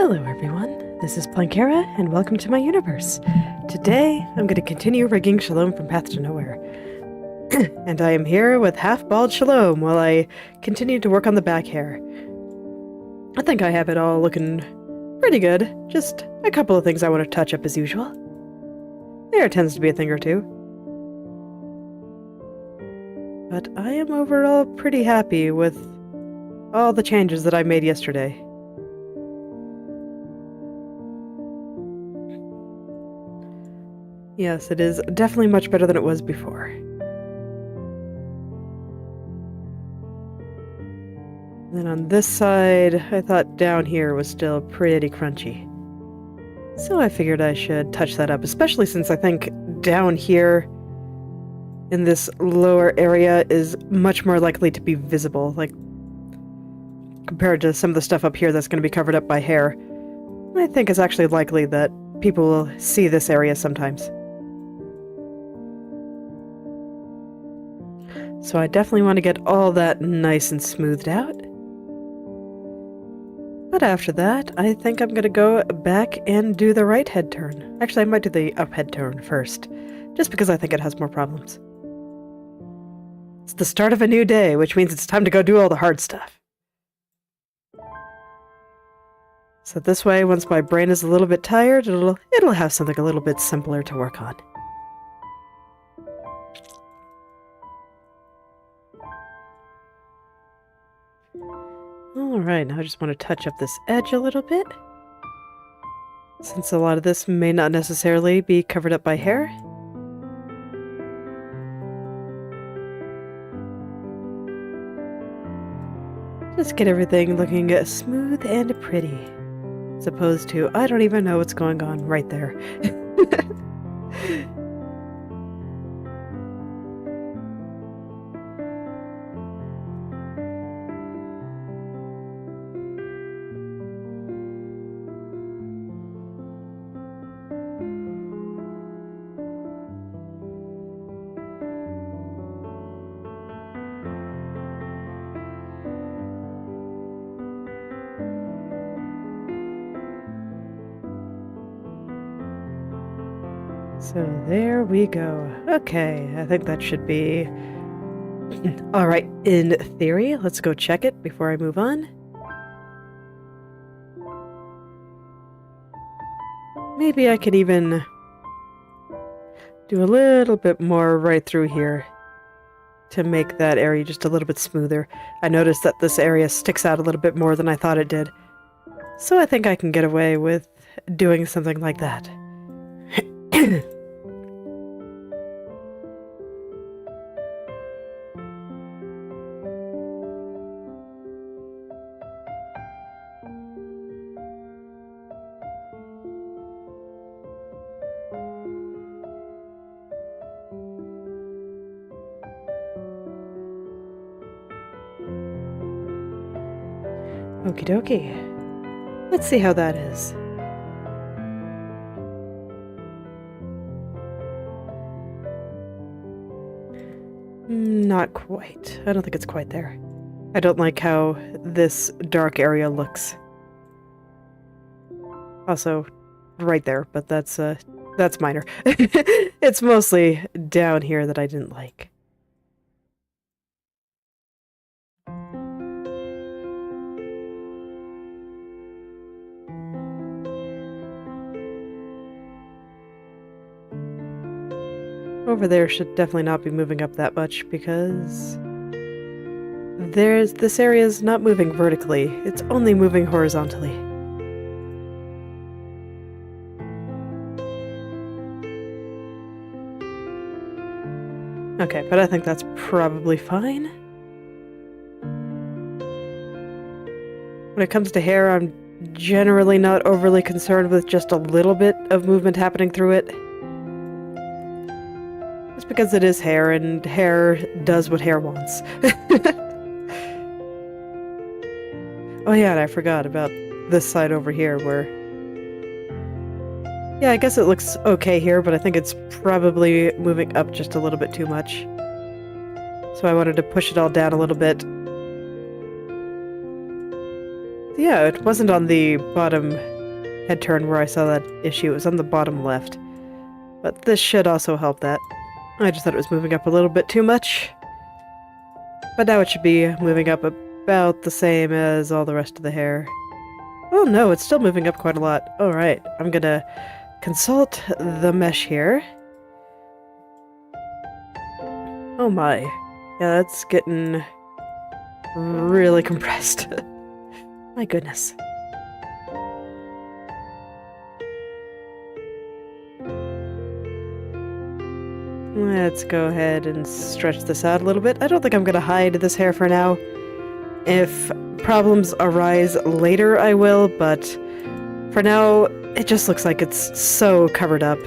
Hello everyone, this is Plankera, and welcome to my universe. Today, I'm going to continue rigging Shalom from Path to Nowhere. And I am here with half-bald Shalom while I continue to work on the back hair. I think I have it all looking pretty good, just a couple of things I want to touch up as usual. There tends to be a thing or two. But I am overall pretty happy with all the changes that I made yesterday. Yes, it is definitely much better than it was before. And then on this side, I thought down here was still pretty crunchy. So I figured I should touch that up, especially since I think down here in this lower area is much more likely to be visible, like compared to some of the stuff up here that's going to be covered up by hair. I think it's actually likely that people will see this area sometimes. So I definitely want to get all that nice and smoothed out. But after that, I think I'm going to go back and do the right head turn. Actually, I might do the up head turn first, just because I think it has more problems. It's the start of a new day, which means it's time to go do all the hard stuff. So this way, once my brain is a little bit tired, it'll have something a little bit simpler to work on. Alright, now I just want to touch up this edge a little bit, since a lot of this may not necessarily be covered up by hair. Just get everything looking smooth and pretty, as opposed to, I don't even know what's going on right there. So there we go. Okay, I think that should be alright in theory. Let's go check it before I move on. Maybe I could even do a little bit more right through here to make that area just a little bit smoother. I noticed that this area sticks out a little bit more than I thought it did. So I think I can get away with doing something like that. Okie dokie. Let's see how that is. Not quite. I don't think it's quite there. I don't like how this dark area looks. Also, right there, but that's minor. It's mostly down here that I didn't like. Over there should definitely not be moving up that much because this area is not moving vertically, it's only moving horizontally. Okay, but I think that's probably fine. When it comes to hair, I'm generally not overly concerned with just a little bit of movement happening through it. Because it is hair, and hair does what hair wants. Oh yeah, and I forgot about this side over here where... Yeah, I guess it looks okay here, but I think it's probably moving up just a little bit too much. So I wanted to push it all down a little bit. Yeah, it wasn't on the bottom head turn where I saw that issue. It was on the bottom left. But this should also help that. I just thought it was moving up a little bit too much. But now it should be moving up about the same as all the rest of the hair. Oh no, it's still moving up quite a lot. Alright, I'm gonna consult the mesh here. Oh my. Yeah, that's getting really compressed. My goodness. Let's go ahead and stretch this out a little bit. I don't think I'm going to hide this hair for now. If problems arise later, I will, but for now, it just looks like it's so covered up.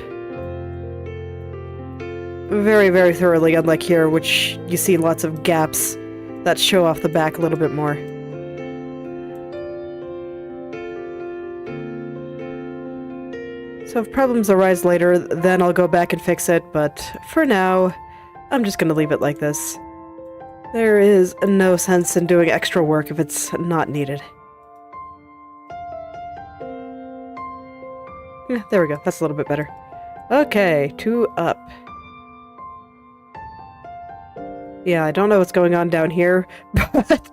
Very, very thoroughly, unlike here, which you see lots of gaps that show off the back a little bit more. So if problems arise later, then I'll go back and fix it, but for now, I'm just going to leave it like this. There is no sense in doing extra work if it's not needed. Yeah, there we go. That's a little bit better. Okay, 2 up. Yeah, I don't know what's going on down here, but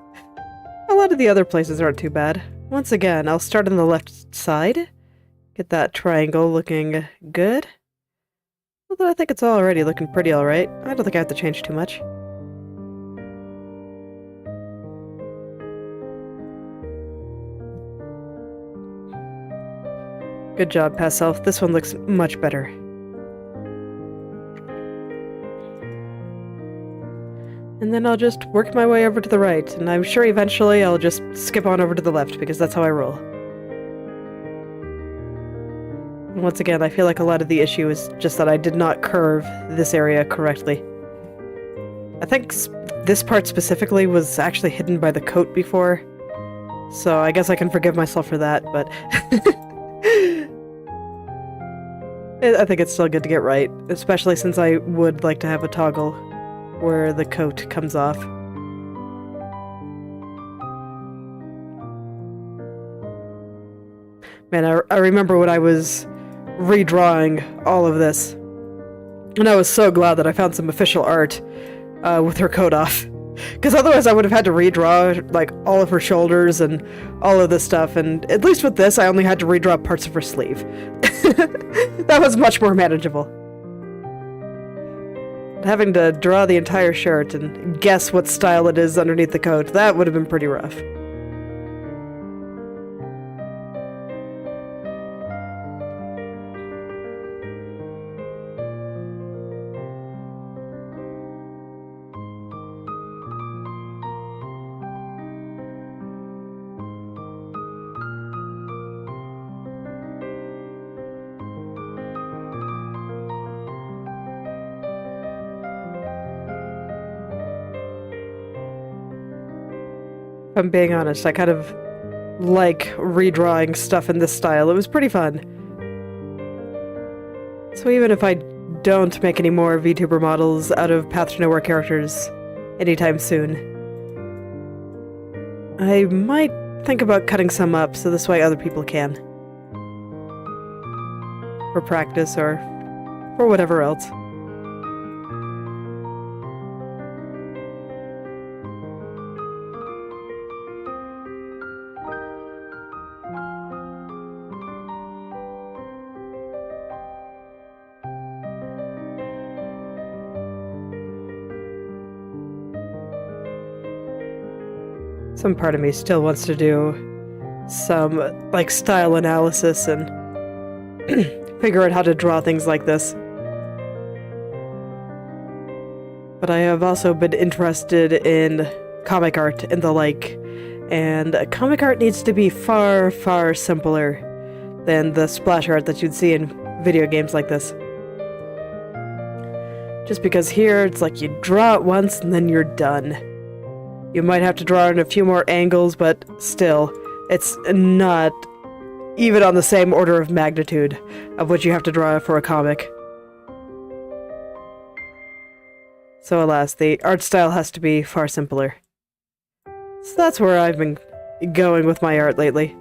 a lot of the other places aren't too bad. Once again, I'll start on the left side. Get that triangle looking good. Although I think it's already looking pretty alright. I don't think I have to change too much. Good job, Past Self. This one looks much better. And then I'll just work my way over to the right, and I'm sure eventually I'll just skip on over to the left, because that's how I roll. Once again, I feel like a lot of the issue is just that I did not curve this area correctly. I think this part specifically was actually hidden by the coat before, so I guess I can forgive myself for that, but I think it's still good to get right, especially since I would like to have a toggle where the coat comes off. Man, I remember when I was redrawing all of this, and I was so glad that I found some official art with her coat off, because otherwise I would have had to redraw like all of her shoulders and all of this stuff, and at least with this I only had to redraw parts of her sleeve. That was much more manageable. Having to draw the entire shirt and guess what style it is underneath the coat, that would have been pretty rough. If I'm being honest, I kind of like redrawing stuff in this style. It was pretty fun. So even if I don't make any more VTuber models out of Path to Nowhere characters anytime soon, I might think about cutting some up so this way other people can. For practice or for whatever else. Some part of me still wants to do some, like, style analysis and figure out how to draw things like this. But I have also been interested in comic art and the like, and comic art needs to be far, far simpler than the splash art that you'd see in video games like this. Just because here, it's like you draw it once and then you're done. You might have to draw in a few more angles, but still, it's not even on the same order of magnitude of what you have to draw for a comic. So alas, the art style has to be far simpler. So that's where I've been going with my art lately.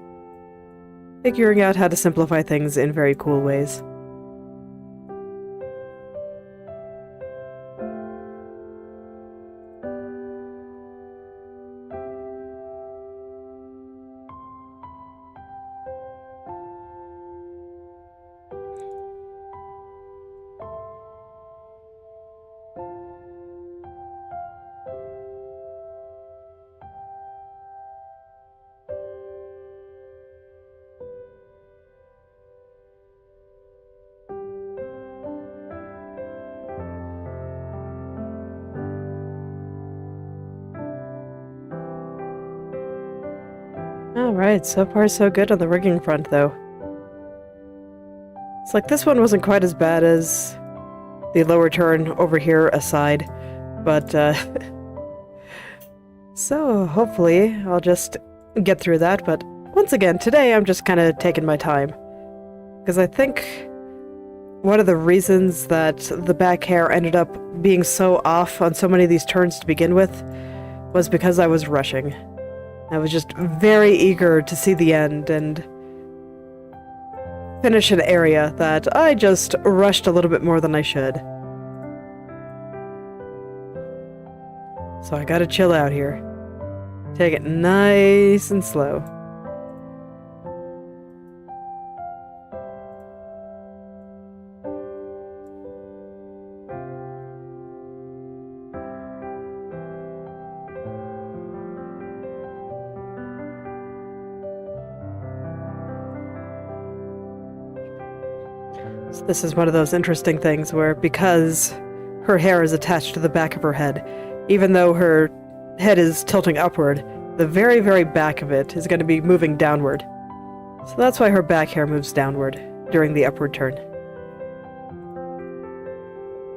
figuring out how to simplify things in very cool ways. Alright, so far so good on the rigging front, though. It's like this one wasn't quite as bad as the lower turn over here aside, but, so hopefully I'll just get through that, but once again, today I'm just kind of taking my time. Because I think one of the reasons that the back hair ended up being so off on so many of these turns to begin with was because I was rushing. I was just very eager to see the end and finish an area that I just rushed a little bit more than I should. So I gotta chill out here. Take it nice and slow. So this is one of those interesting things where, because her hair is attached to the back of her head, even though her head is tilting upward, the very, very back of it is going to be moving downward. So that's why her back hair moves downward during the upward turn.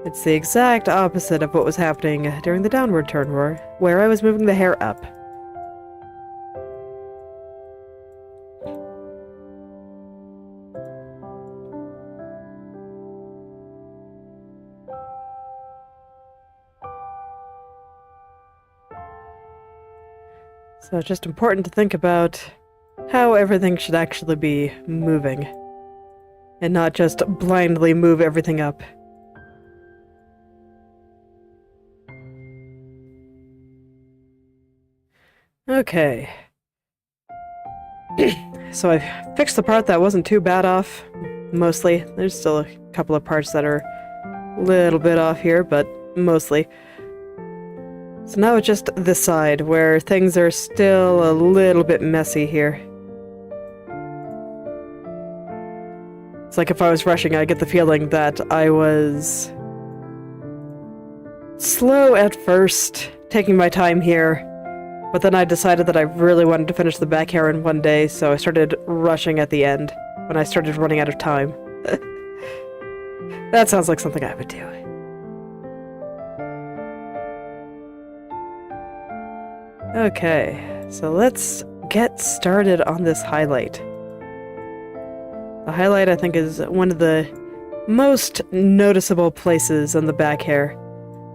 It's the exact opposite of what was happening during the downward turn, where I was moving the hair up. So it's just important to think about how everything should actually be moving, and not just blindly move everything up. Okay. So I fixed the part that wasn't too bad off, mostly. There's still a couple of parts that are a little bit off here, but mostly. So now it's just this side, where things are still a little bit messy here. It's like if I was rushing, I get the feeling that I was slow at first, taking my time here, but then I decided that I really wanted to finish the back hair in one day, so I started rushing at the end, when I started running out of time. That sounds like something I would do. Okay, so let's get started on this highlight. The highlight, I think, is one of the most noticeable places on the back hair,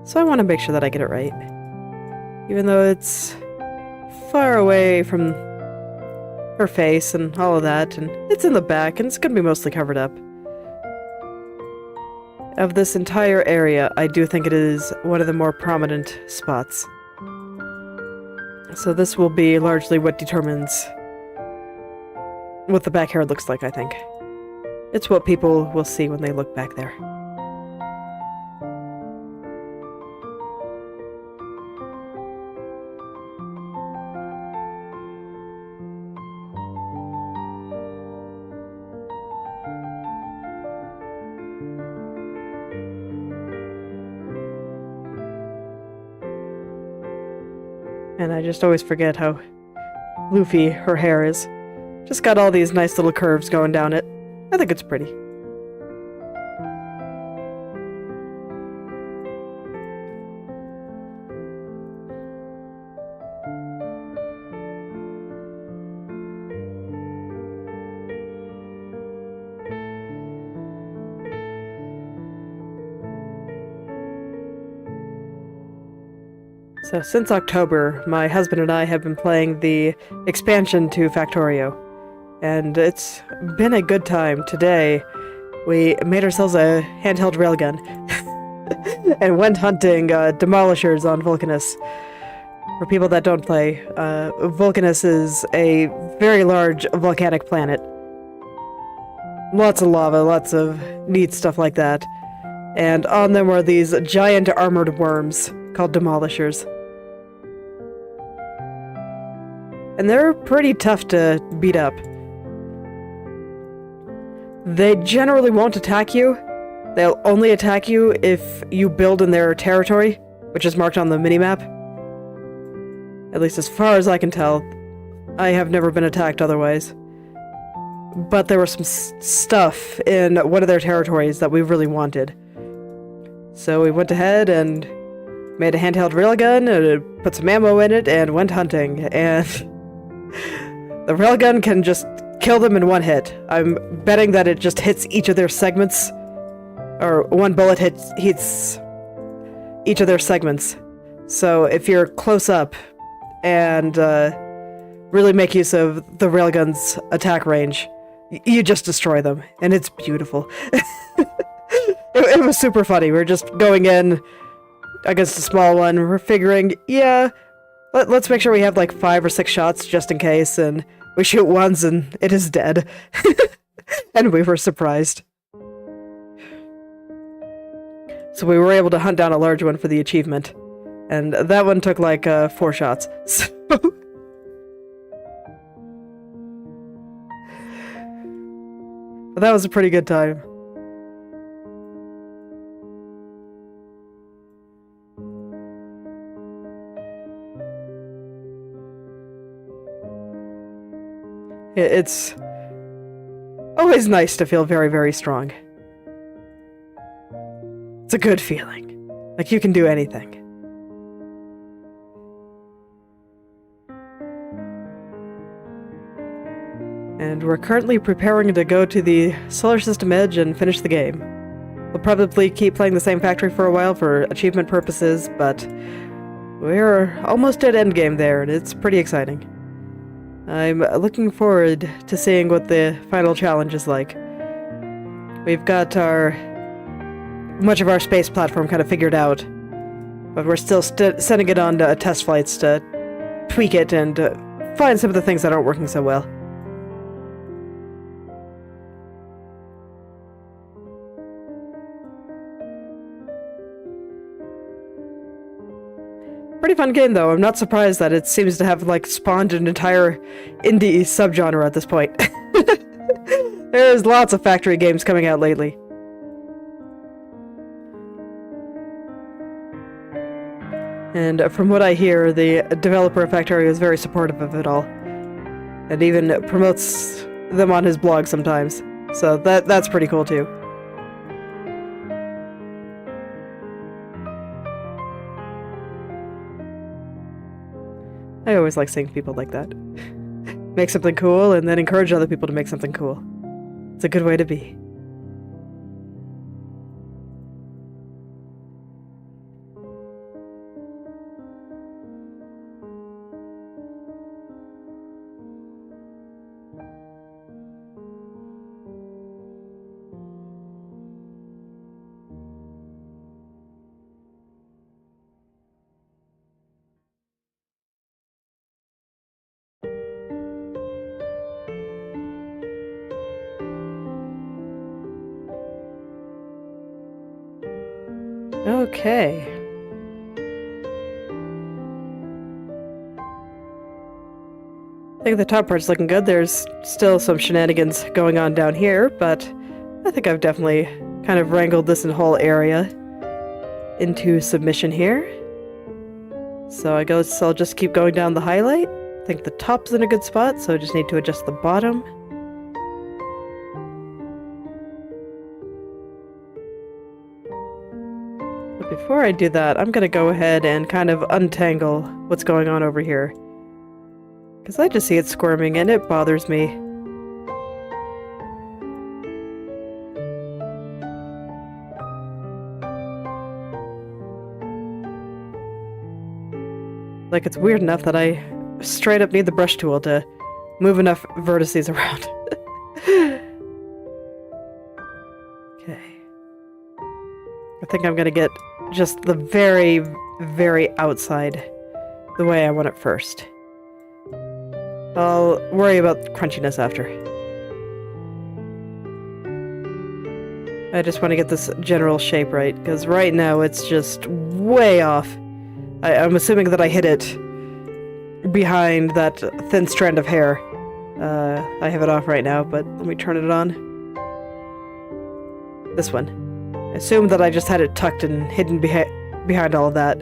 so I want to make sure that I get it right. Even though it's far away from her face and all of that, and it's in the back, and it's going to be mostly covered up. Of this entire area, I do think it is one of the more prominent spots. So this will be largely what determines what the back hair looks like, I think. It's what people will see when they look back there. And I just always forget how loofy her hair is. Just got all these nice little curves going down it. I think it's pretty. So since October, my husband and I have been playing the expansion to Factorio, and it's been a good time. Today, we made ourselves a handheld railgun and went hunting demolishers on Vulcanus. For people that don't play, Vulcanus is a very large volcanic planet. Lots of lava, lots of neat stuff like that. And on them are these giant armored worms called demolishers. And they're pretty tough to beat up. They generally won't attack you. They'll only attack you if you build in their territory, which is marked on the minimap. At least as far as I can tell. I have never been attacked otherwise. But there was some stuff in one of their territories that we really wanted. So we went ahead and made a handheld railgun, and put some ammo in it, and went hunting. And the railgun can just kill them in one hit. I'm betting that it just hits each of their segments. Or one bullet hits each of their segments. So if you're close up and really make use of the railgun's attack range, you just destroy them, and it's beautiful. It was super funny. We were just going in against a small one. We're figuring, yeah, let's make sure we have like 5 or 6 shots just in case, and we shoot once and it is dead. And we were surprised. So we were able to hunt down a large one for the achievement. And that one took like 4 shots. So but that was a pretty good time. It's always nice to feel very, very strong. It's a good feeling. Like you can do anything. And we're currently preparing to go to the solar system edge and finish the game. We'll probably keep playing the same factory for a while for achievement purposes, but we're almost at endgame there, and it's pretty exciting. I'm looking forward to seeing what the final challenge is like. We've got much of our space platform kind of figured out, but we're still sending it on to test flights to tweak it and find some of the things that aren't working so well. Pretty fun game, though. I'm not surprised that it seems to have, like, spawned an entire indie subgenre at this point. There's lots of factory games coming out lately. And from what I hear, the developer of Factorio is very supportive of it all. And even promotes them on his blog sometimes. So that's pretty cool, too. I always like seeing people like that. Make something cool, and then encourage other people to make something cool. It's a good way to be. Okay. I think the top part's looking good. There's still some shenanigans going on down here, but I think I've definitely kind of wrangled this whole area into submission here. So I guess I'll just keep going down the highlight. I think the top's in a good spot, so I just need to adjust the bottom. But before I do that, I'm gonna go ahead and kind of untangle what's going on over here. Because I just see it squirming and it bothers me. Like, it's weird enough that I straight up need the brush tool to move enough vertices around. Okay. I think I'm gonna get just the very, very outside the way I want it first. I'll worry about crunchiness after. I just want to get this general shape right, because right now it's just way off. I'm assuming that I hit it behind that thin strand of hair. I have it off right now, but let me turn it on. This one. I assume that I just had it tucked and hidden behind all of that,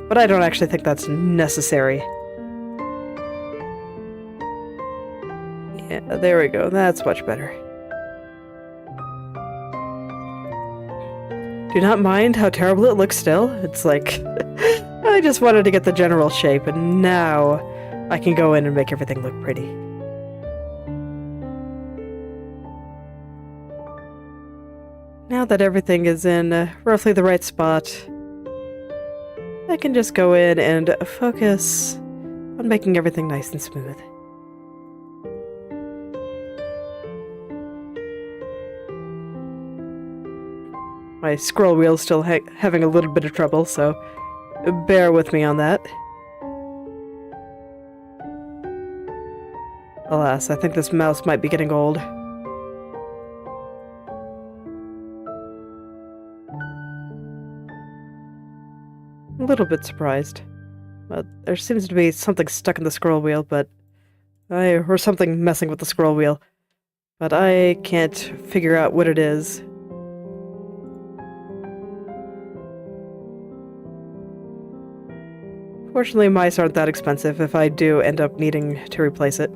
but I don't actually think that's necessary. Yeah, there we go. That's much better. Do not mind how terrible it looks still. It's like, I just wanted to get the general shape, and now I can go in and make everything look pretty. Now that everything is in roughly the right spot, I can just go in and focus on making everything nice and smooth. My scroll wheel's still having a little bit of trouble, so bear with me on that. Alas, I think this mouse might be getting old. A little bit surprised. There seems to be something stuck in the scroll wheel, or something messing with the scroll wheel, but I can't figure out what it is. Fortunately, mice aren't that expensive if I do end up needing to replace it.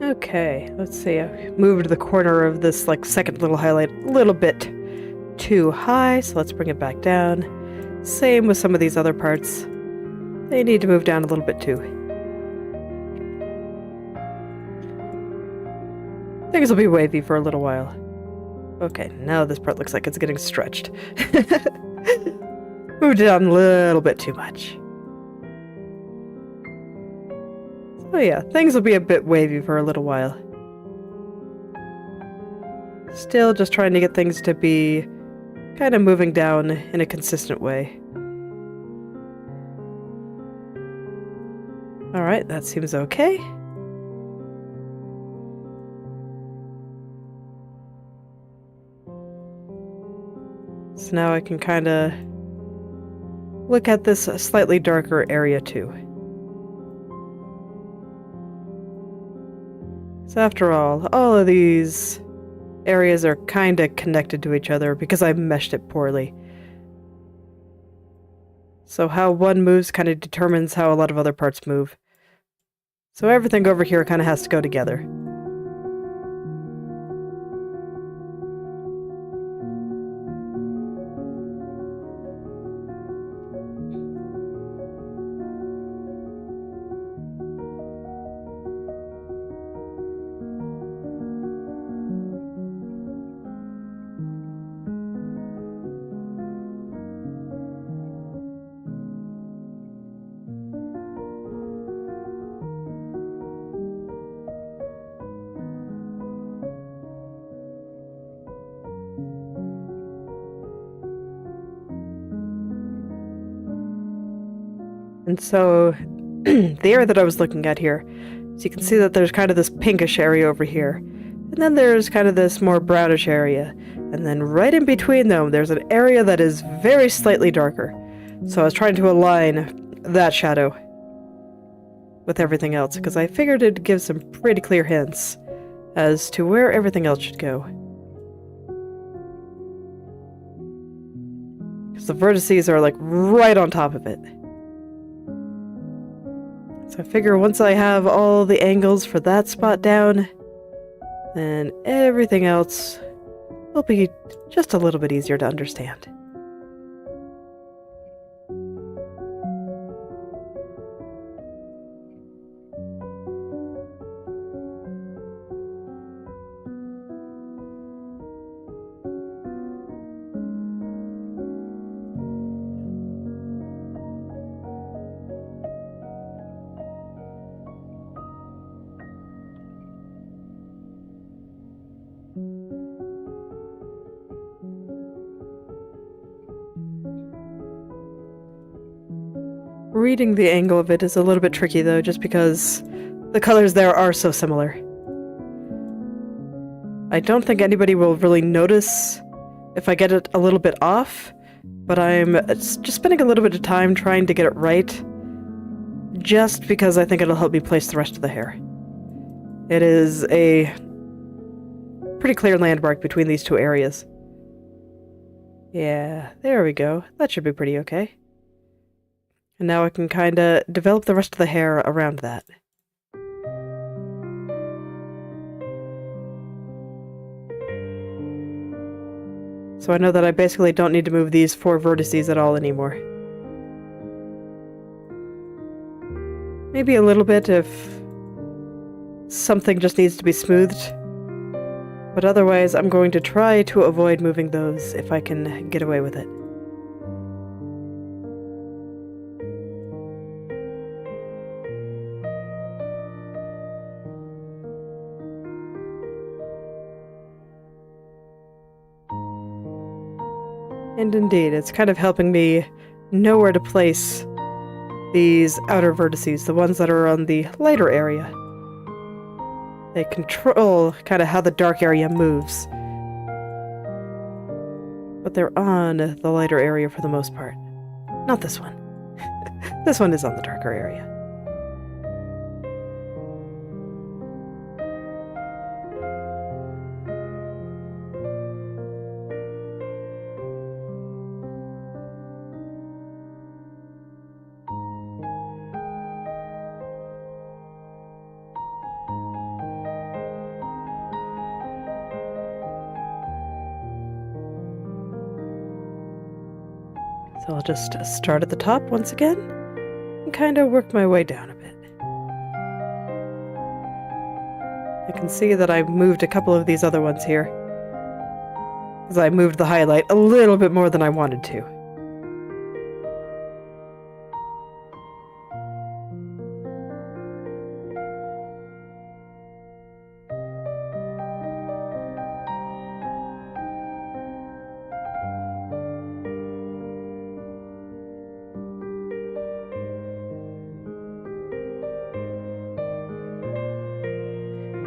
Okay, let's see. I moved the corner of this second little highlight a little bit too high, so let's bring it back down. Same with some of these other parts. They need to move down a little bit too. Things will be wavy for a little while. Okay, now this part looks like it's getting stretched. Moved it down a little bit too much. Oh yeah, things will be a bit wavy for a little while. Still just trying to get things to be kind of moving down in a consistent way. Alright, that seems okay. So now I can kind of look at this slightly darker area too. So after all of these areas are kind of connected to each other because I meshed it poorly. So how one moves kind of determines how a lot of other parts move. So everything over here kind of has to go together. And so, the area that I was looking at here, so you can see that there's kind of this pinkish area over here. And then there's kind of this more brownish area. And then right in between them, there's an area that is very slightly darker. So I was trying to align that shadow with everything else, because I figured it'd give some pretty clear hints as to where everything else should go. Because the vertices are like right on top of it. So I figure once I have all the angles for that spot down, then everything else will be just a little bit easier to understand. Reading the angle of it is a little bit tricky though, just because the colors there are so similar. I don't think anybody will really notice if I get it a little bit off, but I'm just spending a little bit of time trying to get it right, just because I think it'll help me place the rest of the hair. It is a pretty clear landmark between these two areas. Yeah, there we go. That should be pretty okay. And now I can kinda develop the rest of the hair around that. So I know that I basically don't need to move these 4 vertices at all anymore. Maybe a little bit if something just needs to be smoothed. But otherwise, I'm going to try to avoid moving those if I can get away with it. And indeed, it's kind of helping me know where to place these outer vertices, the ones that are on the lighter area. They control kind of how the dark area moves. But they're on the lighter area for the most part. Not this one. This one is on the darker area. So I'll just start at the top once again and kind of work my way down a bit. I can see that I've moved a couple of these other ones here, because I moved the highlight a little bit more than I wanted to.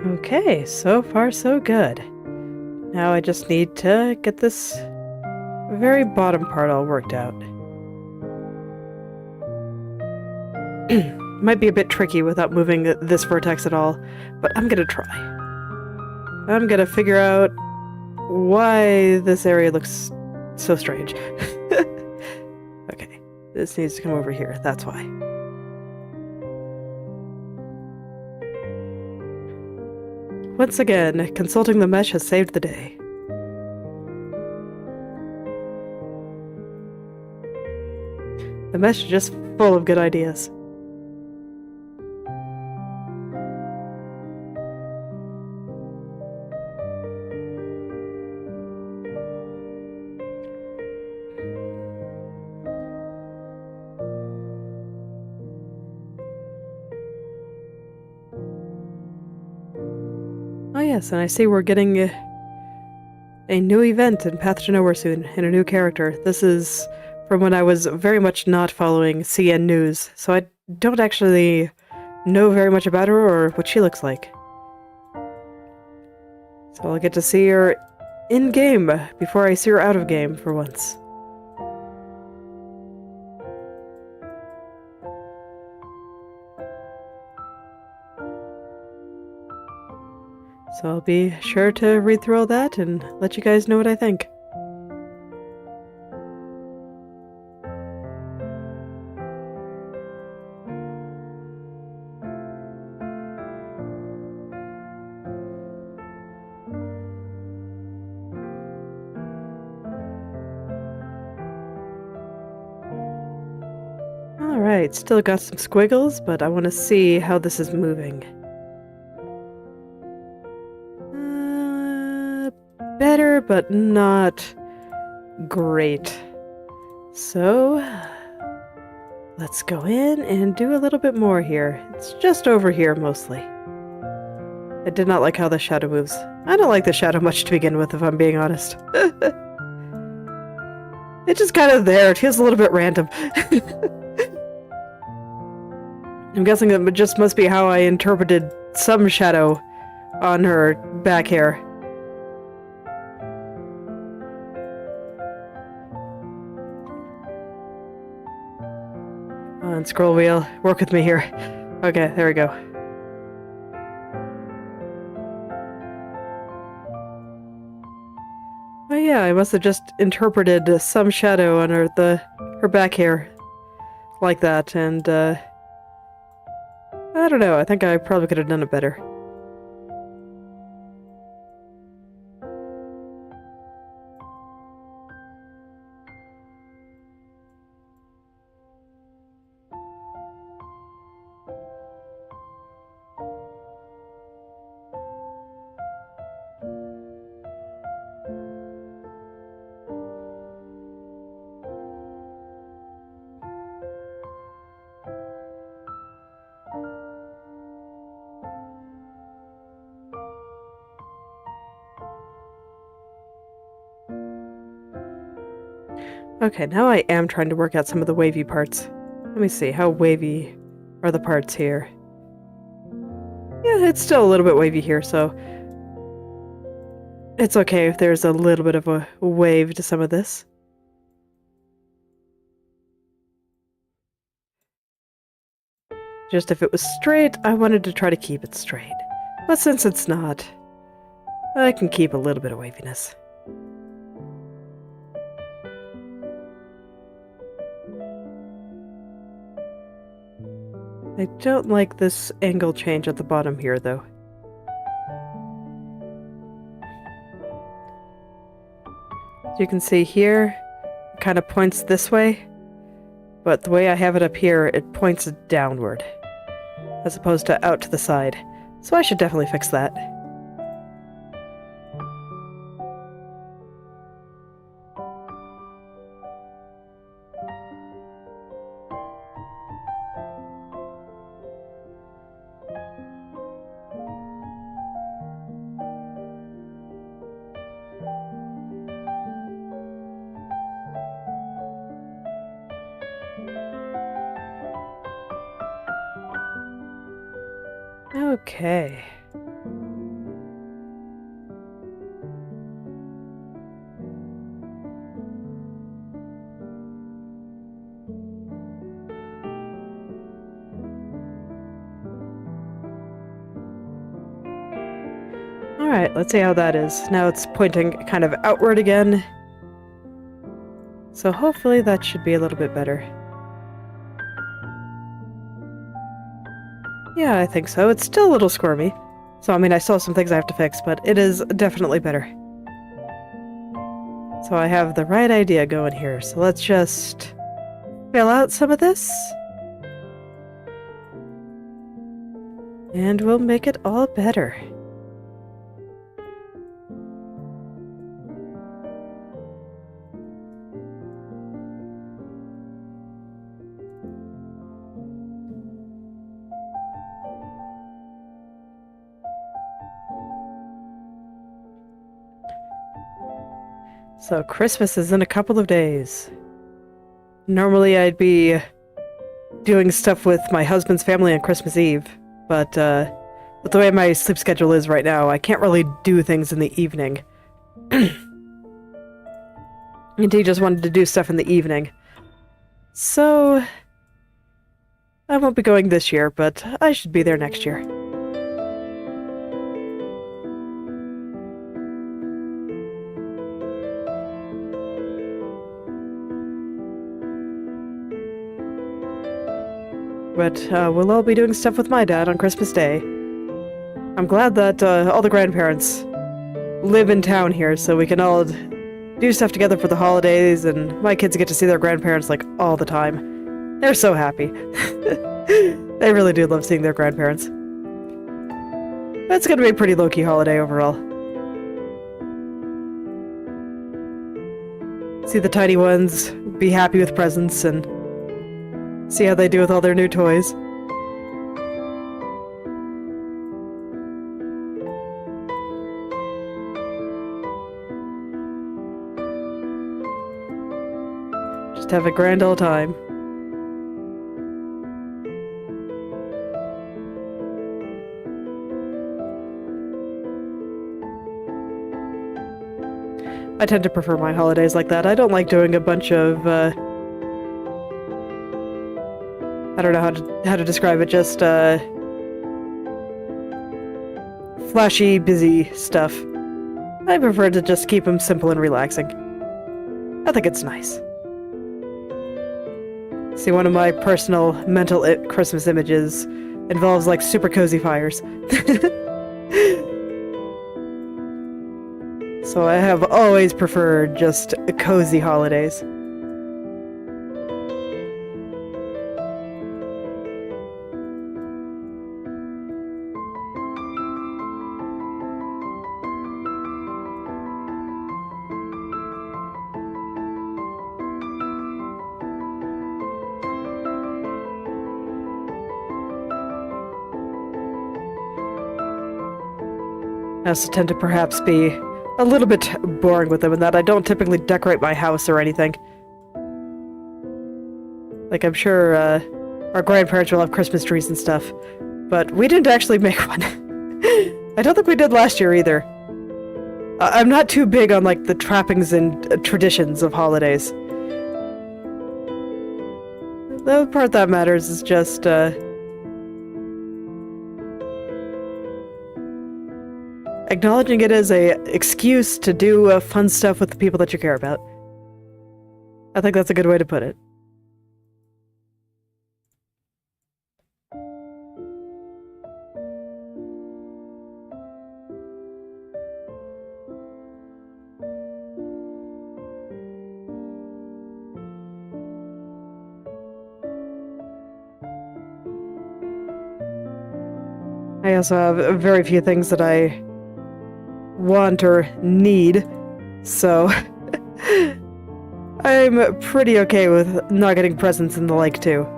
Okay, so far so good. Now I just need to get this very bottom part all worked out. Might be a bit tricky without moving this vertex at all, but I'm gonna try. I'm gonna figure out why this area looks so strange. Okay, this needs to come over here, that's why. Once again, consulting the mesh has saved the day. The mesh is just full of good ideas. Oh yes, and I see we're getting a new event in Path to Nowhere soon, and a new character. This is from when I was very much not following CN News, so I don't actually know very much about her or what she looks like. So I'll get to see her in-game before I see her out of game for once. So I'll be sure to read through all that and let you guys know what I think. Alright, still got some squiggles, but I want to see how this is moving. Better, but not great. So, let's go in and do a little bit more here. It's just over here, mostly. I did not like how the shadow moves. I don't like the shadow much to begin with, if I'm being honest. It's just kind of there. It feels a little bit random. I'm guessing that just must be how I interpreted some shadow on her back hair. Come on, scroll wheel. Work with me here. Okay, there we go. Oh yeah, I must have just interpreted some shadow on her back hair like that, and I don't know, I think I probably could have done it better. Okay, now I am trying to work out some of the wavy parts. Let me see, how wavy are the parts here? Yeah, it's still a little bit wavy here, so it's okay if there's a little bit of a wave to some of this. Just if it was straight, I wanted to try to keep it straight. But since it's not, I can keep a little bit of waviness. I don't like this angle change at the bottom here, though. As you can see here, it kind of points this way, but the way I have it up here, it points downward, as opposed to out to the side. So I should definitely fix that. Okay. Alright, let's see how that is. Now it's pointing kind of outward again. So hopefully that should be a little bit better. Yeah, I think so. It's still a little squirmy. So, I mean, I still have some things I have to fix, but it is definitely better. So I have the right idea going here. So let's just fill out some of this. And we'll make it all better. So Christmas is in a couple of days. Normally I'd be doing stuff with my husband's family on Christmas Eve, but with the way my sleep schedule is right now, I can't really do things in the evening. And he just wanted to do stuff in the evening. So I won't be going this year, but I should be there next year. But we'll all be doing stuff with my dad on Christmas Day. I'm glad that all the grandparents live in town here, so we can all do stuff together for the holidays, and my kids get to see their grandparents, like, all the time. They're so happy. They really do love seeing their grandparents. It's gonna be a pretty low-key holiday overall. See the tiny ones be happy with presents, and see how they do with all their new toys. Just have a grand old time. I tend to prefer my holidays like that. I don't like doing a bunch of, I don't know how to describe it, just, flashy, busy stuff. I prefer to just keep them simple and relaxing. I think it's nice. See, one of my personal mental Christmas images involves, like, super cozy fires. So I have always preferred just cozy holidays. I also tend to perhaps be a little bit boring with them in that I don't typically decorate my house or anything. Like, I'm sure our grandparents will have Christmas trees and stuff, but we didn't actually make one. I don't think we did last year either. I'm not too big on, like, the trappings and traditions of holidays. The part that matters is just, acknowledging it as a excuse to do fun stuff with the people that you care about. I think that's a good way to put it. I also have very few things that I want or need, so I'm pretty okay with not getting presents and the like too.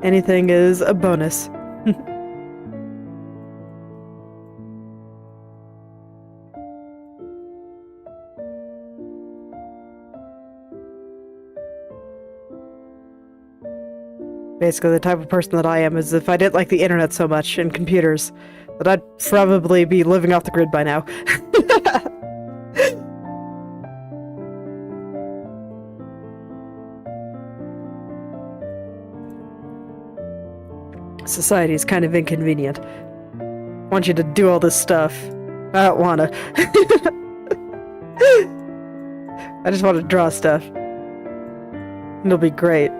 Anything is a bonus. Basically, the type of person that I am is if I didn't like the internet so much and computers, that I'd probably be living off the grid by now. Society is kind of inconvenient. I want you to do all this stuff. I don't wanna. I just want to draw stuff. It'll be great.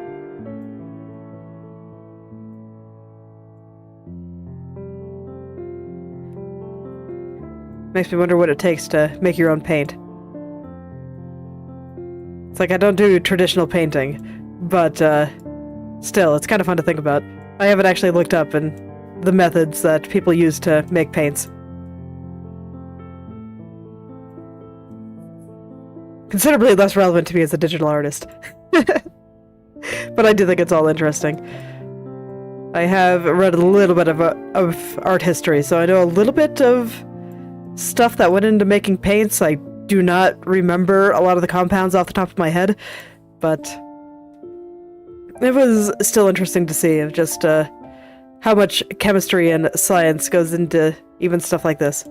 Makes me wonder what it takes to make your own paint. It's like I don't do traditional painting, but still, it's kind of fun to think about. I haven't actually looked up the methods that people use to make paints. Considerably less relevant to me as a digital artist. But I do think it's all interesting. I have read a little bit of art history, so I know a little bit of stuff that went into making paints. I do not remember a lot of the compounds off the top of my head, but it was still interesting to see of just how much chemistry and science goes into even stuff like this.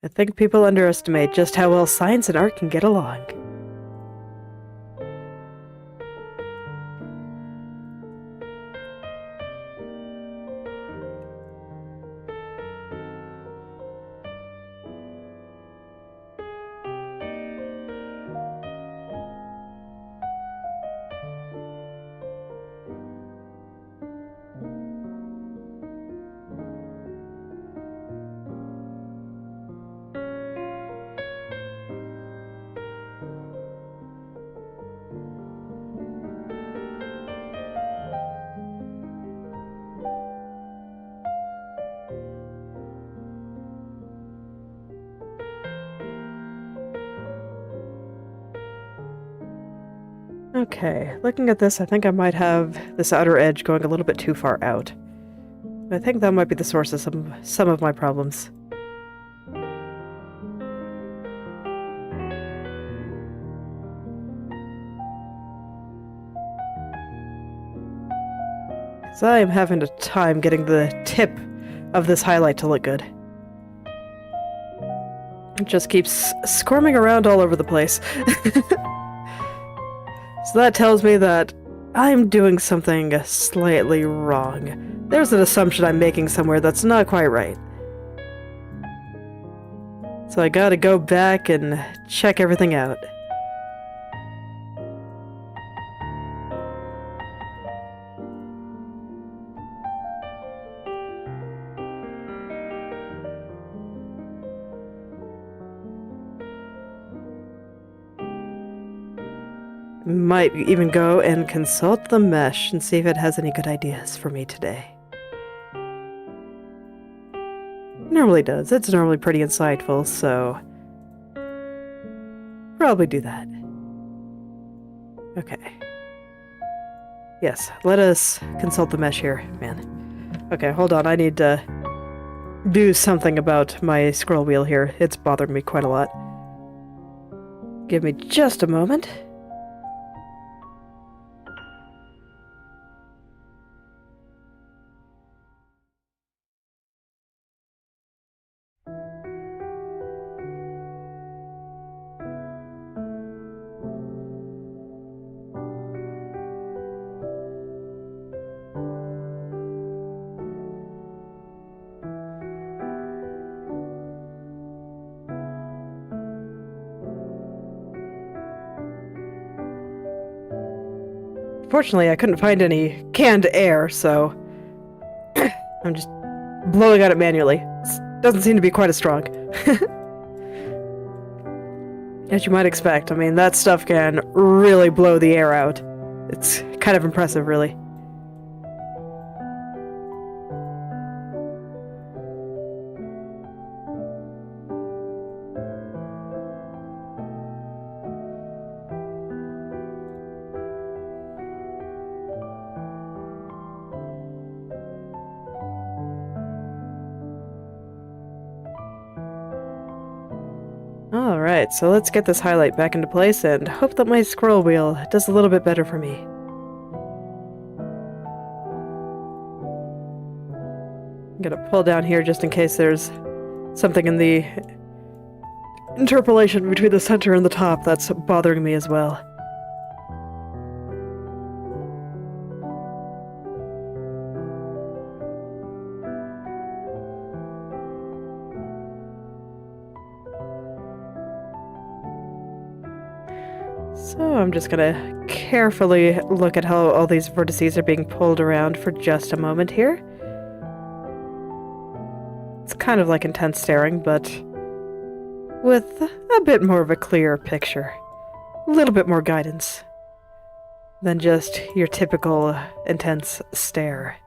I think people underestimate just how well science and art can get along. Okay, looking at this, I think I might have this outer edge going a little bit too far out. I think that might be the source of some of my problems. So I am having a time getting the tip of this highlight to look good. It just keeps squirming around all over the place. So that tells me that I'm doing something slightly wrong. There's an assumption I'm making somewhere that's not quite right. So I gotta go back and check everything out. Might even go and consult the mesh and see if it has any good ideas for me today. Normally does. It's normally pretty insightful, so probably do that. Okay. Yes, let us consult the mesh here, man. Okay, hold on. I need to do something about my scroll wheel here. It's bothering me quite a lot. Give me just a moment. Fortunately, I couldn't find any canned air, so I'm just blowing at it manually. It doesn't seem to be quite as strong. As you might expect, I mean, that stuff can really blow the air out. It's kind of impressive, really. Alright, so let's get this highlight back into place and hope that my scroll wheel does a little bit better for me. I'm gonna pull down here just in case there's something in the interpolation between the center and the top that's bothering me as well. So I'm just gonna carefully look at how all these vertices are being pulled around for just a moment here. It's kind of like intense staring, but with a bit more of a clear picture. A little bit more guidance than just your typical intense stare.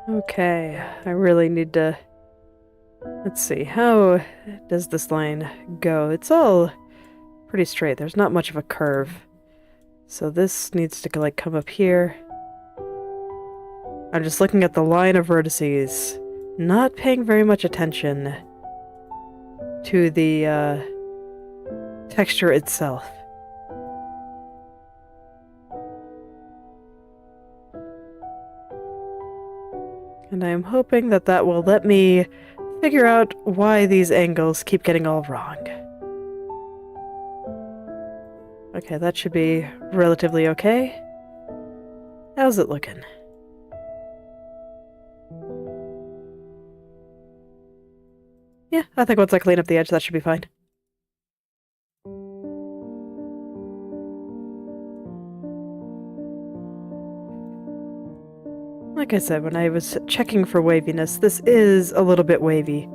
Okay, I really need to... Let's see, how does this line go? It's all pretty straight. There's not much of a curve. So this needs to, like, come up here. I'm just looking at the line of vertices, not paying very much attention to the texture itself. And I'm hoping that that will let me figure out why these angles keep getting all wrong. Okay, that should be relatively okay. How's it looking? Yeah, I think once I clean up the edge, that should be fine. Like I said, when I was checking for waviness, this is a little bit wavy,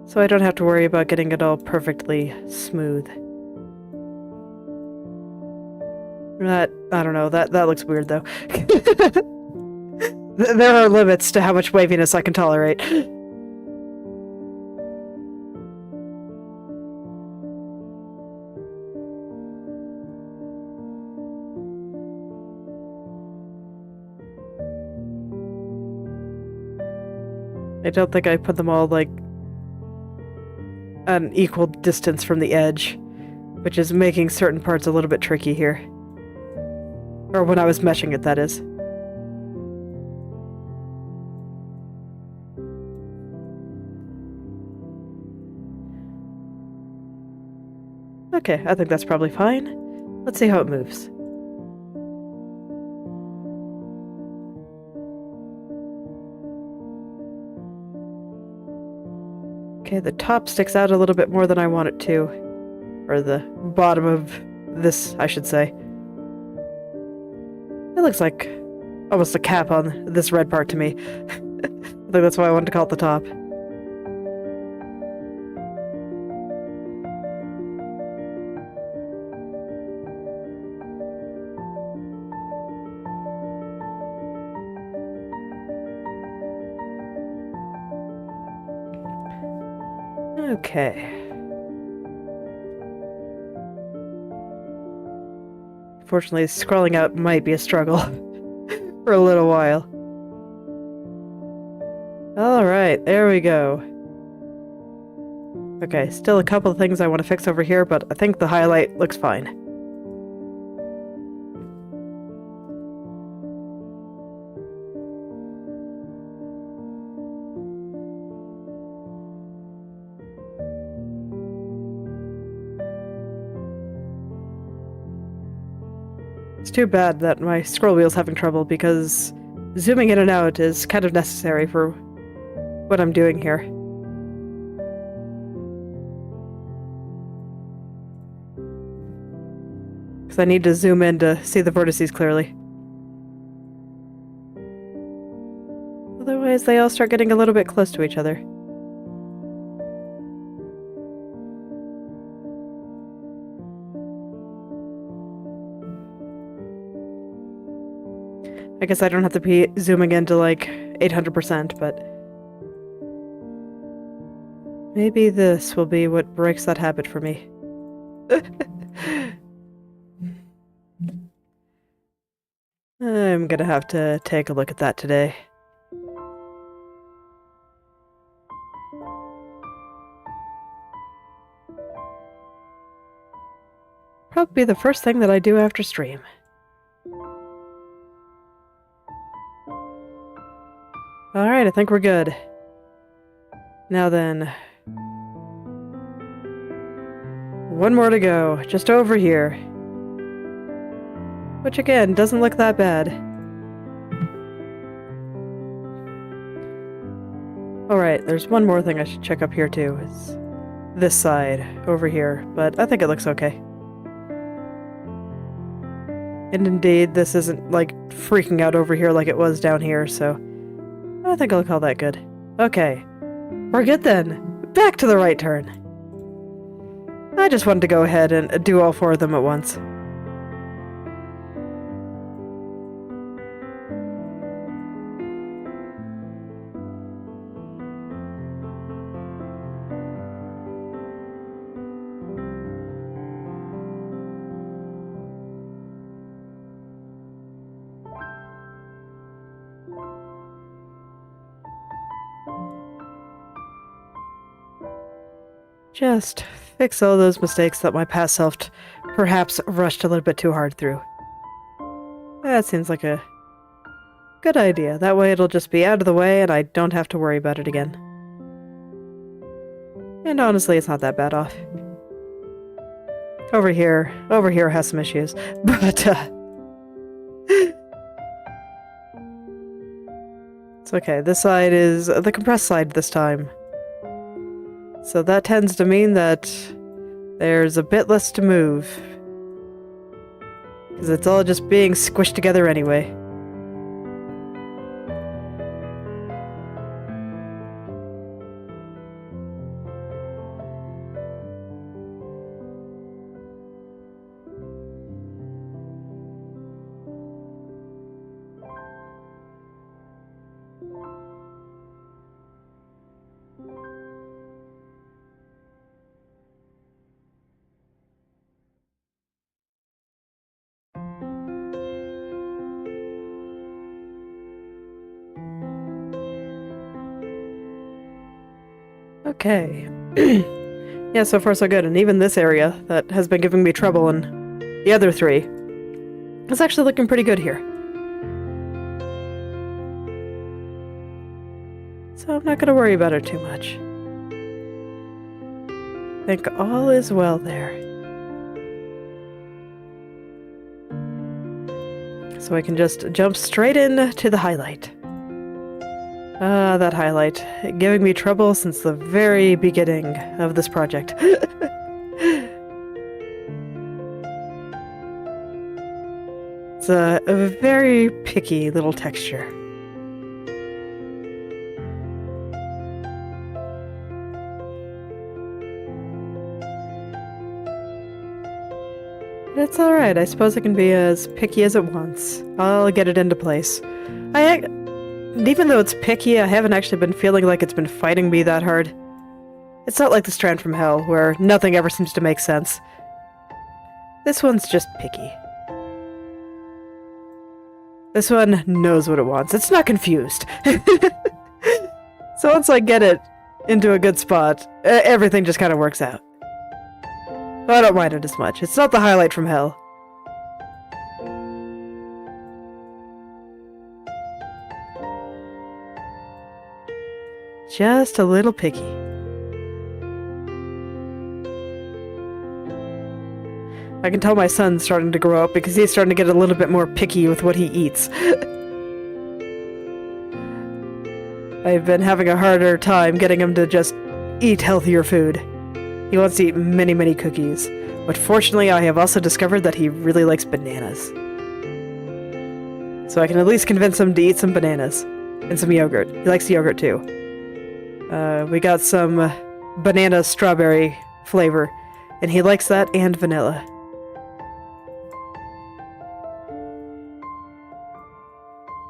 so I don't have to worry about getting it all perfectly smooth. I don't know, that looks weird though. There are limits to how much waviness I can tolerate. I don't think I put them all, like, an equal distance from the edge, which is making certain parts a little bit tricky here. Or when I was meshing it, that is. Okay, I think that's probably fine. Let's see how it moves. Okay, the top sticks out a little bit more than I want it to. Or the bottom of this, I should say. It looks like almost a cap on this red part to me. I think that's why I wanted to call it the top. Okay. Fortunately, scrolling out might be a struggle for a little while. Alright, there we go. Okay, still a couple of things I want to fix over here, but I think the highlight looks fine. It's too bad that my scroll wheel's having trouble, because zooming in and out is kind of necessary for what I'm doing here. Because I need to zoom in to see the vertices clearly. Otherwise, they all start getting a little bit close to each other. I guess I don't have to be zooming into like 800%, but maybe this will be what breaks that habit for me. I'm gonna have to take a look at that today. Probably the first thing that I do after stream. Alright, I think we're good. Now then. One more to go, just over here. Which again, doesn't look that bad. Alright, there's one more thing I should check up here too. It's this side, over here, but I think it looks okay. And indeed, this isn't, like, freaking out over here like it was down here, so I think I'll call that good. Okay. We're good then. Back to the right turn. I just wanted to go ahead and do all four of them at once. Just fix all those mistakes that my past self perhaps rushed a little bit too hard through. That seems like a good idea. That way it'll just be out of the way and I don't have to worry about it again. And honestly, it's not that bad off. Over here has some issues, but it's okay. This side is the compressed side this time. So that tends to mean that there's a bit less to move. Because it's all just being squished together anyway. Okay. Yeah, so far so good. And even this area that has been giving me trouble in the other three is actually looking pretty good here. So I'm not going to worry about it too much. I think all is well there. So I can just jump straight in to the highlight. That highlight. Giving me trouble since the very beginning of this project. It's a very picky little texture. It's alright, I suppose it can be as picky as it wants. I'll get it into place. Even though it's picky, I haven't actually been feeling like it's been fighting me that hard. It's not like the Strand from Hell, where nothing ever seems to make sense. This one's just picky. This one knows what it wants. It's not confused. So once I get it into a good spot, everything just kind of works out. I don't mind it as much. It's not the highlight from hell. Just a little picky. I can tell my son's starting to grow up because he's starting to get a little bit more picky with what he eats. I've been having a harder time getting him to just eat healthier food. He wants to eat many, many cookies. But fortunately, I have also discovered that he really likes bananas. So I can at least convince him to eat some bananas. And some yogurt. He likes yogurt too. We got some banana strawberry flavor. And he likes that and vanilla.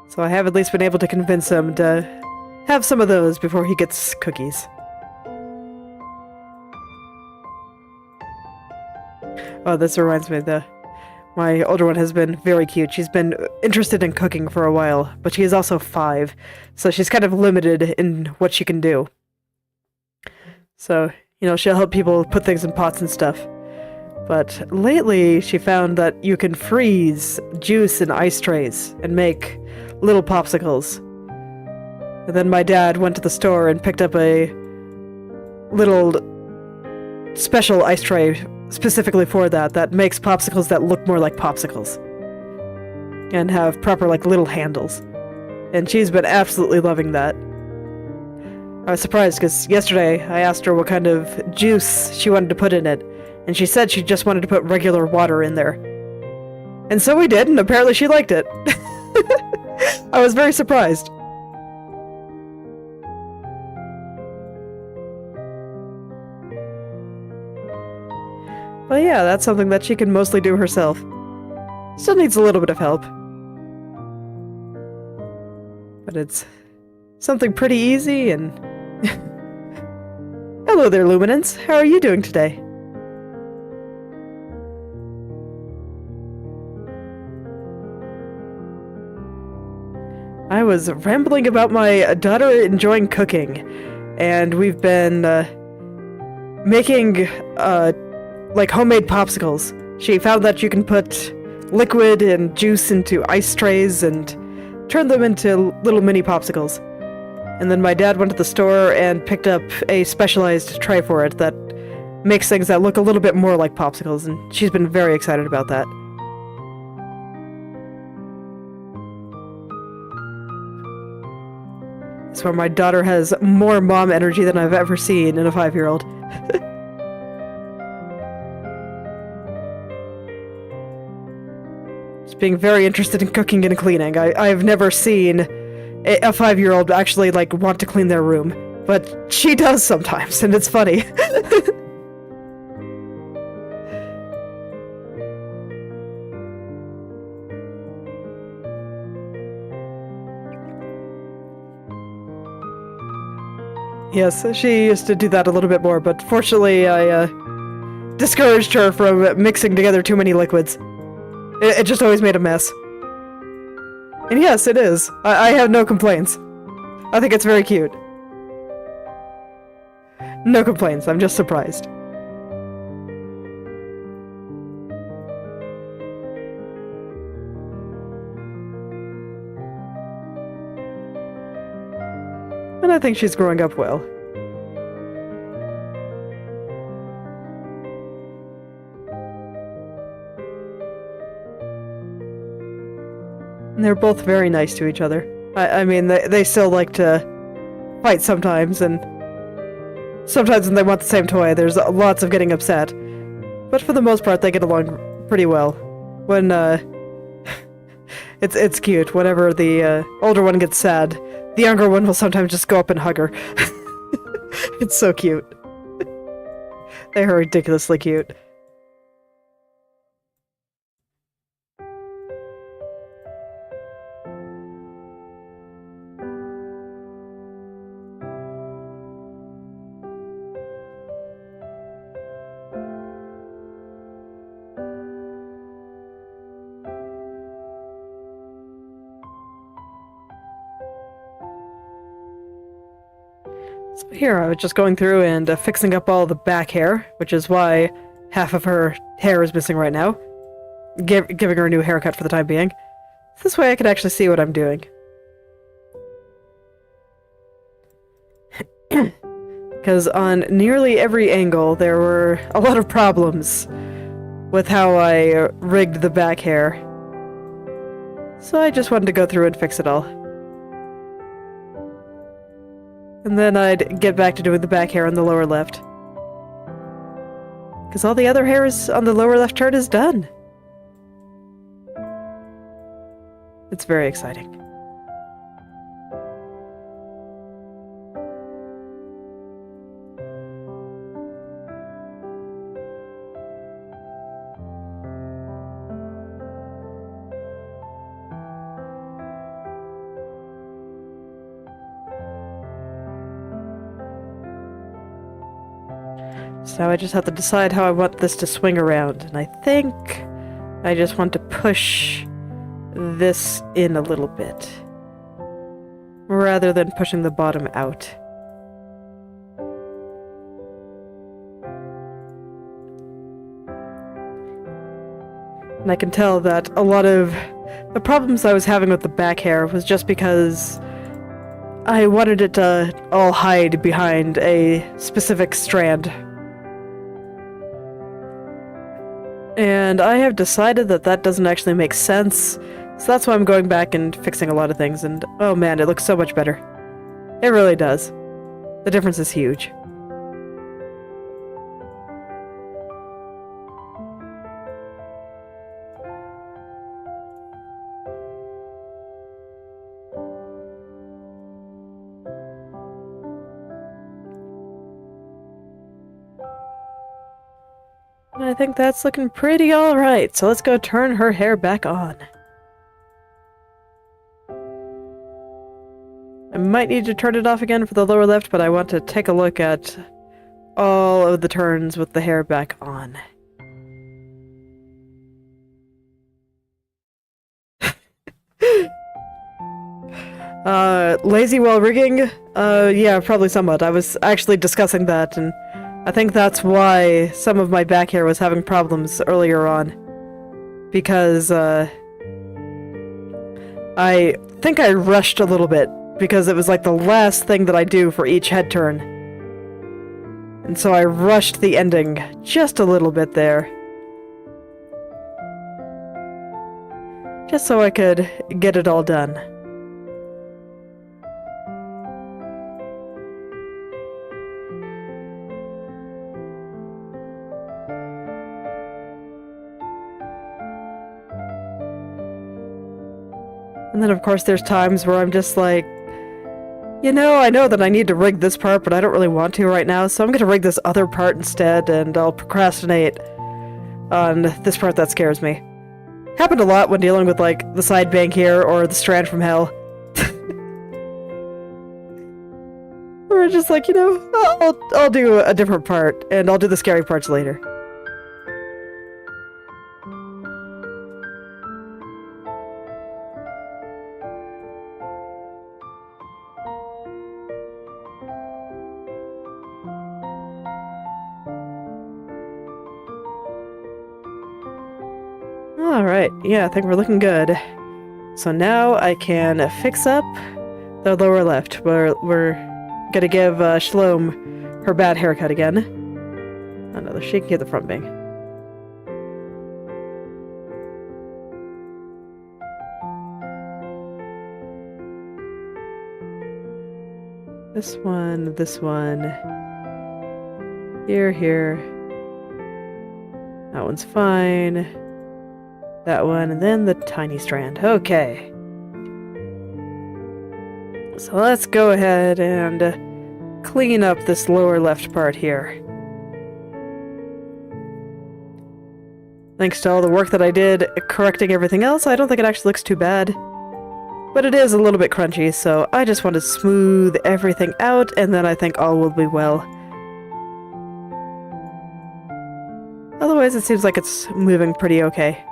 So I have at least been able to convince him to have some of those before he gets cookies. Oh, this reminds me, my older one has been very cute. She's been interested in cooking for a while, but she is also 5, so she's kind of limited in what she can do. So, you know, she'll help people put things in pots and stuff. But lately, she found that you can freeze juice in ice trays and make little popsicles. And then my dad went to the store and picked up a little special ice tray specifically for that makes popsicles that look more like popsicles. And have proper, like, little handles. And she's been absolutely loving that. I was surprised, because yesterday I asked her what kind of juice she wanted to put in it, and she said she just wanted to put regular water in there. And so we did, and apparently she liked it. I was very surprised. But yeah, that's something that she can mostly do herself. Still needs a little bit of help. But it's something pretty easy and... Hello there, Luminance. How are you doing today? I was rambling about my daughter enjoying cooking. And we've been making like homemade popsicles. She found that you can put liquid and juice into ice trays and turn them into little mini popsicles. And then my dad went to the store and picked up a specialized tray for it that makes things that look a little bit more like popsicles, and she's been very excited about that. I swear my daughter has more mom energy than I've ever seen in a 5-year-old. Being very interested in cooking and cleaning. I've never seen a 5-year-old actually, like, want to clean their room. But she does sometimes, and it's funny. Yes, she used to do that a little bit more, but fortunately I discouraged her from mixing together too many liquids. It just always made a mess. And yes, it is. I have no complaints. I think it's very cute. No complaints, I'm just surprised. And I think she's growing up well. And they're both very nice to each other. I mean, they still like to fight sometimes, and sometimes when they want the same toy, there's lots of getting upset. But for the most part, they get along pretty well. When, it's cute. Whenever the older one gets sad, the younger one will sometimes just go up and hug her. It's so cute. They are ridiculously cute. So here, I was just going through and fixing up all the back hair, which is why half of her hair is missing right now. Giving her a new haircut for the time being. This way I can actually see what I'm doing. Because on nearly every angle, there were a lot of problems with how I rigged the back hair. So I just wanted to go through and fix it all. And then I'd get back to doing the back hair on the lower left. Because all the other hair is on the lower left turret is done. It's very exciting. So now I just have to decide how I want this to swing around, and I think I just want to push this in a little bit, rather than pushing the bottom out. And I can tell that a lot of the problems I was having with the back hair was just because I wanted it to all hide behind a specific strand. And I have decided that that doesn't actually make sense, so that's why I'm going back and fixing a lot of things, and oh man, it looks so much better. It really does. The difference is huge. I think that's looking pretty alright, so let's go turn her hair back on. I might need to turn it off again for the lower left, but I want to take a look at all of the turns with the hair back on. Lazy while rigging? Yeah, probably somewhat. I was actually discussing that, and I think that's why some of my back hair was having problems earlier on. Because, I think I rushed a little bit, because it was like the last thing that I do for each head turn. And so I rushed the ending just a little bit there. Just so I could get it all done. And then, of course, there's times where I'm just like, you know, I know that I need to rig this part, but I don't really want to right now, so I'm going to rig this other part instead, and I'll procrastinate on this part that scares me. Happened a lot when dealing with, like, the side bank here, or the strand from hell. We're just like, you know, I'll do a different part, and I'll do the scary parts later. Alright, yeah, I think we're looking good. So now I can fix up the lower left. We're gonna give Shalom her bad haircut again. Oh no, she can get the front bang. This one. Here. That one's fine. That one, and then the tiny strand. Okay. So let's go ahead and clean up this lower left part here. Thanks to all the work that I did correcting everything else, I don't think it actually looks too bad. But it is a little bit crunchy, so I just want to smooth everything out, and then I think all will be well. Otherwise, it seems like it's moving pretty okay.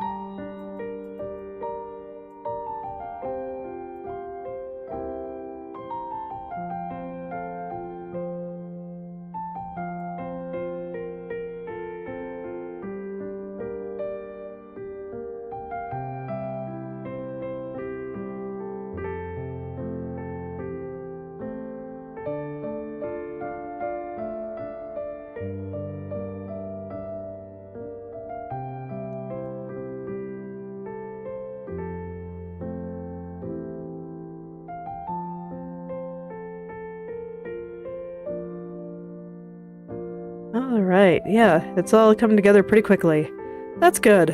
Alright, yeah, it's all coming together pretty quickly. That's good.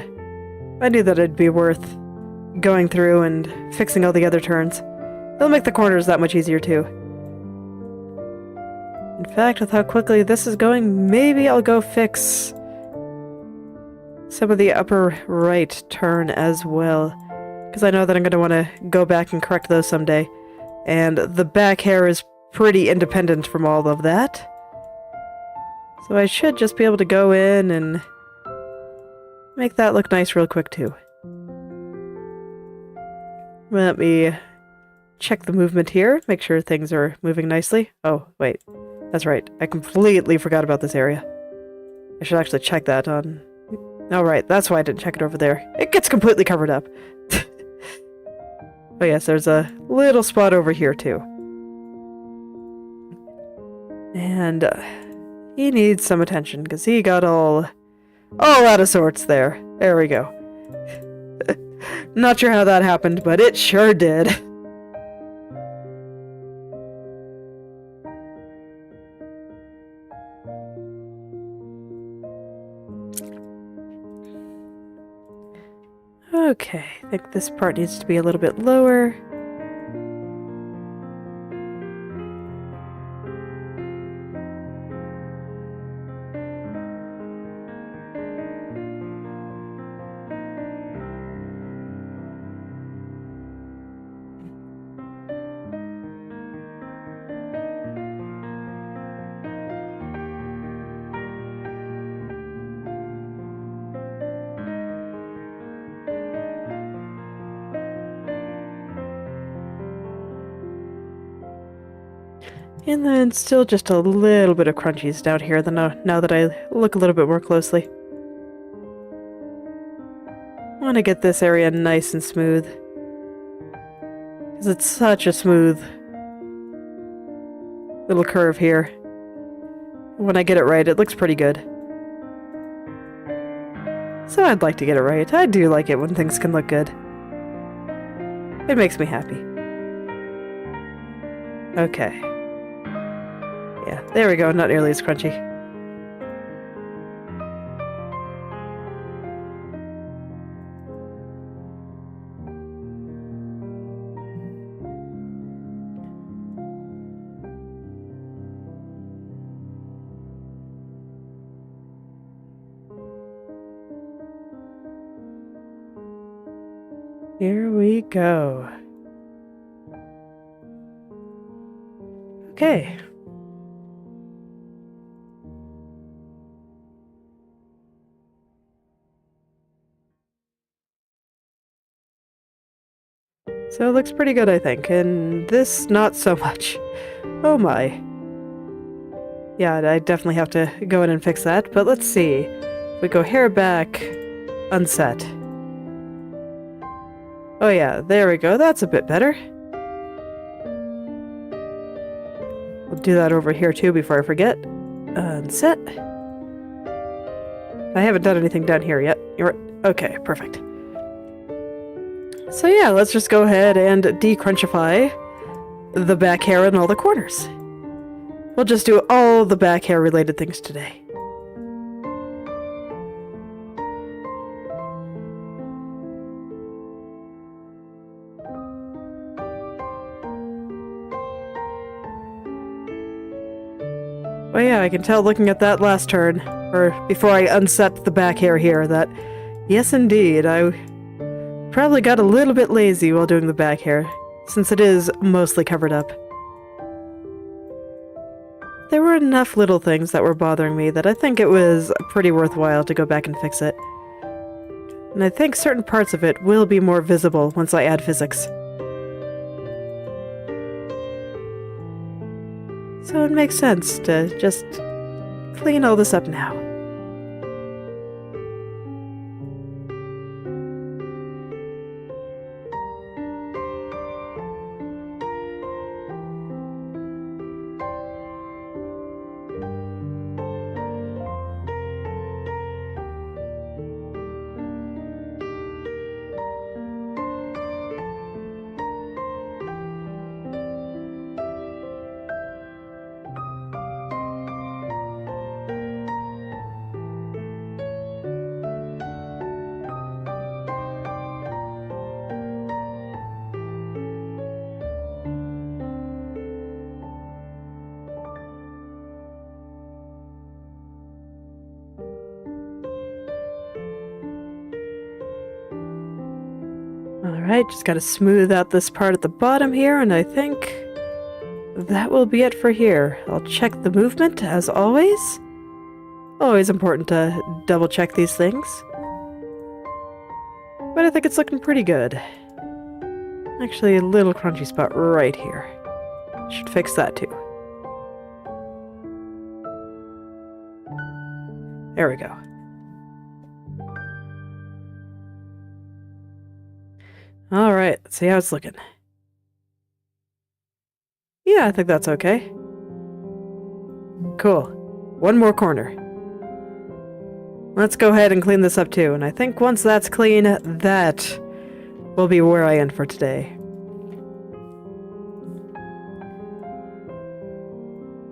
I knew that it'd be worth going through and fixing all the other turns. It'll make the corners that much easier too. In fact, with how quickly this is going, maybe I'll go fix some of the upper right turn as well. Because I know that I'm going to want to go back and correct those someday. And the back hair is pretty independent from all of that. So I should just be able to go in and make that look nice real quick too. Let me check the movement here, make sure things are moving nicely. Oh, wait. That's right. I completely forgot about this area. I should actually check that on... Oh, right. That's why I didn't check it over there. It gets completely covered up. Oh, yes. There's a little spot over here, too. And he needs some attention, because he got all out of sorts there. There we go. Not sure how that happened, but it sure did. Okay, I think this part needs to be a little bit lower. And then still just a little bit of crunchies down here now that I look a little bit more closely. I want to get this area nice and smooth. Because it's such a smooth little curve here. When I get it right, it looks pretty good. So I'd like to get it right. I do like it when things can look good. It makes me happy. Okay. Yeah, there we go, not nearly as crunchy. Here we go. Okay. So it looks pretty good, I think, and this, not so much. Oh my. Yeah, I definitely have to go in and fix that, but let's see. We go hair back, unset. Oh yeah, there we go. That's a bit better. We'll do that over here too before I forget. Unset. I haven't done anything down here yet. You're okay, perfect. So yeah, let's just go ahead and decrunchify the back hair in all the corners. We'll just do all the back hair related things today. Oh yeah, I can tell looking at that last turn, or before I unset the back hair here, that yes indeed, I probably got a little bit lazy while doing the back hair, since it is mostly covered up. There were enough little things that were bothering me that I think it was pretty worthwhile to go back and fix it. And I think certain parts of it will be more visible once I add physics. So it makes sense to just clean all this up now. Alright, just gotta smooth out this part at the bottom here, and I think that will be it for here. I'll check the movement, as always. Always important to double check these things. But I think it's looking pretty good. Actually, a little crunchy spot right here. Should fix that too. There we go. Alright, let's see how it's looking. Yeah, I think that's okay. Cool. One more corner. Let's go ahead and clean this up too, and I think once that's clean, that will be where I end for today.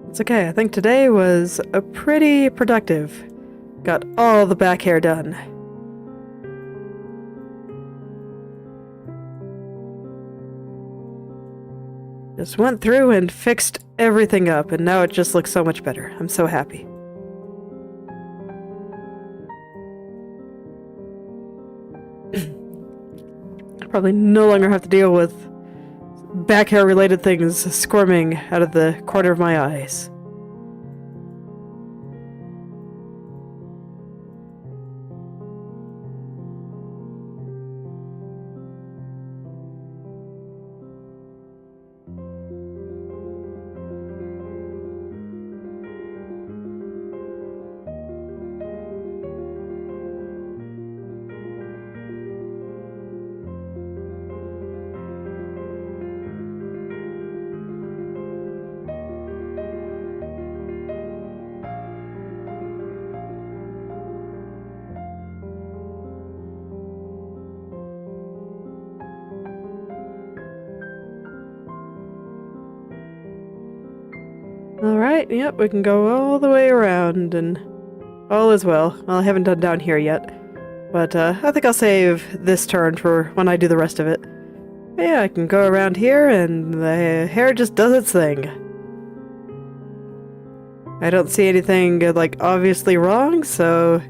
It's okay, I think today was a pretty productive. Got all the back hair done. Just went through and fixed everything up, and now it just looks so much better. I'm so happy. I probably no longer have to deal with back hair related things squirming out of the corner of my eyes. Alright, yep, we can go all the way around, and all is well. Well, I haven't done down here yet, but I think I'll save this turn for when I do the rest of it. Yeah, I can go around here, and the hair just does its thing. I don't see anything, like, obviously wrong, so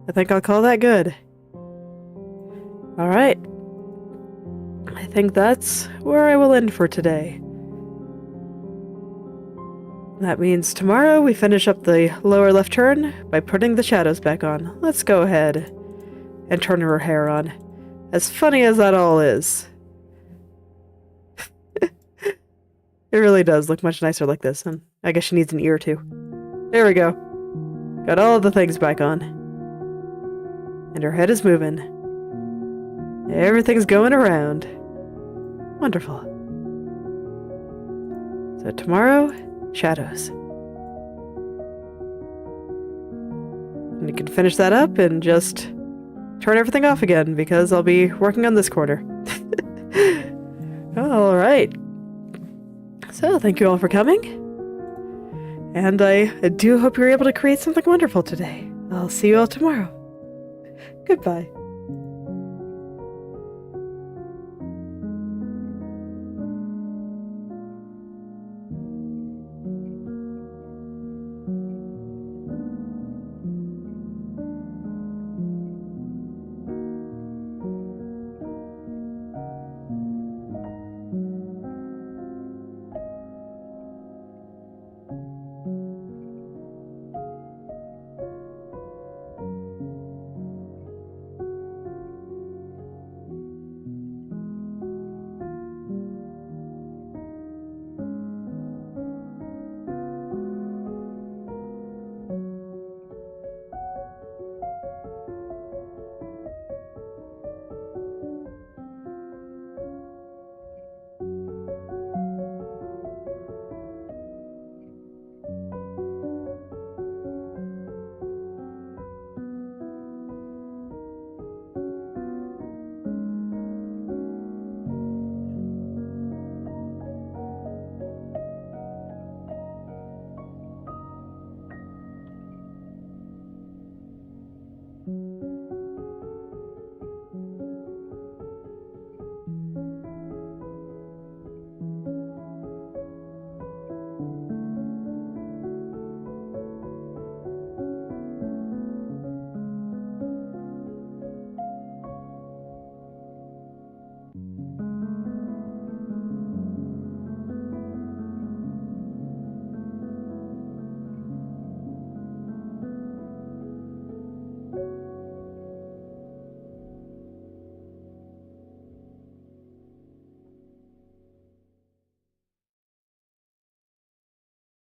I think I'll call that good. Alright. I think that's where I will end for today. That means tomorrow we finish up the lower left turn by putting the shadows back on. Let's go ahead and turn her hair on. As funny as that all is. It really does look much nicer like this, and I guess she needs an ear too. There we go. Got all the things back on. And her head is moving. Everything's going around. Wonderful. So tomorrow, shadows. And you can finish that up and just turn everything off again, because I'll be working on this quarter. Alright. So, thank you all for coming. And I do hope you're able to create something wonderful today. I'll see you all tomorrow. Goodbye.